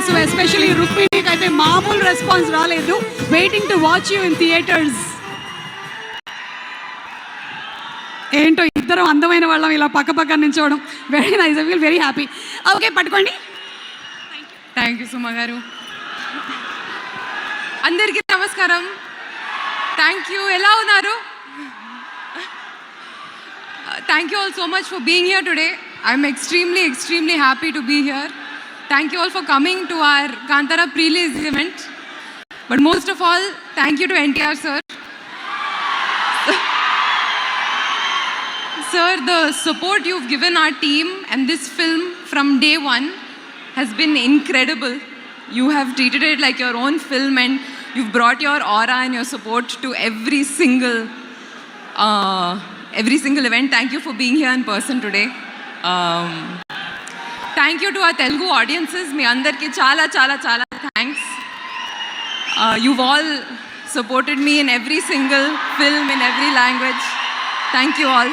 తెలుసు, ఎస్పెషల్లీ రుక్మిణికి అయితే మామూలు రెస్పాన్స్ రాలేదు. Waiting to watch you in theatres. ఏంటో ఇద్దరం అందమైన వాళ్ళం ఇలా పక్క పక్కన నించోవడం very nice. I feel very happy. Okay, పట్టుకోండి. థ్యాంక్ యూ సుమ గారు. అందరికీ నమస్కారం. Thank you. ఎలా ఉన్నారు? Thank you all so much for being here today. I'm extremely happy to be here. Thank you all for coming to our Kantara pre-release event. But most of all, thank you to NTR sir. Sir, the support you've given our team and this film from day one has been incredible. You have treated it like your own film and you've brought your aura and your support to every single event. Thank you for being here in person today. Thank you to our Telugu audiences. మీ అందరికీ చాలా చాలా చాలా thanks. You've all supported me in every single film, in every language. Thank you all.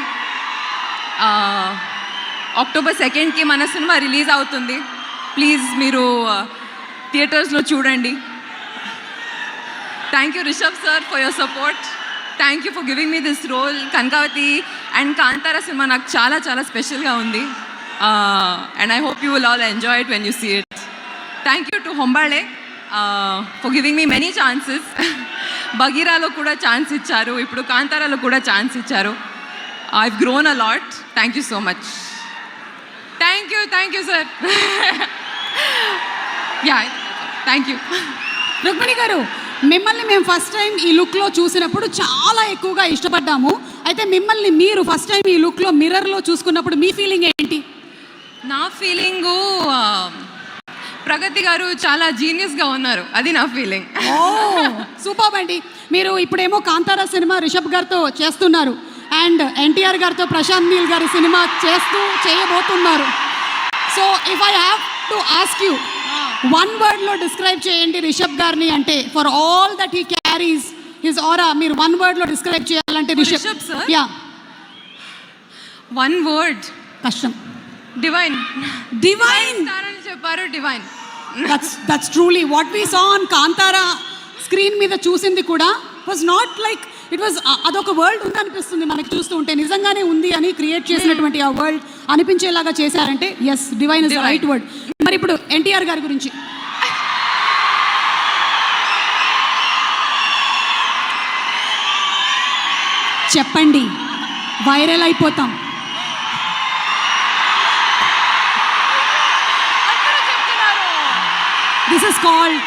October 2nd మన cinema release అవుతుంది. Please మీరు థియేటర్స్లో చూడండి. Thank you Rishab sir for your support. Thank you for giving me this role. Kanakavathi and Kantara cinema నాకు చాలా చాలా స్పెషల్గా ఉంది. And I hope you will all enjoy it when you see it. Thank you to Hombale for giving me many chances. బగీరాలో కూడా chance ఇచ్చారు, ఇప్పుడు కాంతారాలో కూడా ఛాన్స్ ఇచ్చారు. I've grown a lot. Thank you so much. Thank you sir. Yeah, thank you. Rukmini గారు, మిమ్మల్ని మేము first time ఈ లుక్లో చూసినప్పుడు చాలా ఎక్కువగా ఇష్టపడ్డాము. అయితే మిమ్మల్ని మీరు ఫస్ట్ టైం ఈ లుక్లో మిర్రర్లో చూసుకున్నప్పుడు మీ ఫీలింగ్ ఏంటి? నా ఫీలింగు ప్రగతి గారు చాలా జీనియస్గా ఉన్నారు, అది నా ఫీలింగ్. ఓ సూపర్ అండి. మీరు ఇప్పుడేమో కాంతారా సినిమా రిషబ్ గారితో చేస్తున్నారు అండ్ ఎన్టీఆర్ గారితో ప్రశాంత్ నీల్ గారి సినిమా చేయబోతున్నారు. So if I have to ask you, one వర్డ్లో డిస్క్రైబ్ చేయండి రిషబ్ గారిని అంటే, for all that he carries his aura, మీరు వన్ వర్డ్లో డిస్క్రైబ్ చేయాలంటే Rishab sir? Yeah, one word కష్టం. డివైన్. డివైన్ అని చెప్పారు. Divine. That's truly what we saw on Kantara. Screen మీద చూసింది కూడా was not like it was, అదొక వరల్డ్ ఉంది అనిపిస్తుంది మనకి చూస్తూ ఉంటే. నిజంగానే ఉంది అని క్రియేట్ చేసినటువంటి ఆ వరల్డ్ అనిపించేలాగా చేశారంటే yes, divine is the right word. మరి ఇప్పుడు ఎన్టీఆర్ గారి గురించి చెప్పండి, వైరల్ అయిపోతాం. దిస్ ఇస్ కాల్డ్,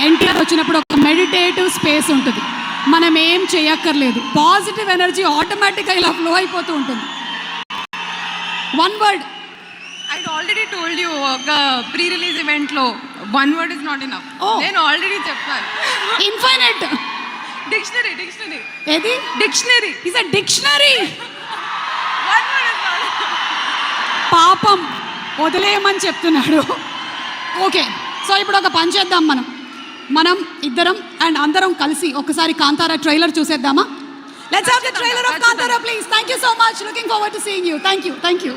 ఎన్టీఆర్ వచ్చినప్పుడు ఒక మెడిటేటివ్ స్పేస్ ఉంటుంది. మనం ఏం చేయక్కర్లేదు, పాజిటివ్ ఎనర్జీ ఆటోమేటిక్గా ఇలా ఫ్లో అయిపోతూ ఉంటుంది. One word. I already told you, ఒక ప్రీ రిలీజ్ ఈవెంట్లో one word is not enough. నేను ఆల్రెడీ చెప్పాను. ఇన్ఫైనైట్. డిక్షనరీ. ఏది? డిక్షనరీ. Is a dictionary. పాపం వదిలేయమని చెప్తున్నాడు. ఓకే, సో ఇప్పుడు ఒక పని చేద్దాం. మనం ఇద్దరం అండ్ అందరం కలిసి ఒకసారి కాంతారా ట్రైలర్ చూసేద్దామా? Let's have the trailer of Kantara please. Thank you so much. Looking forward to seeing you. Thank you.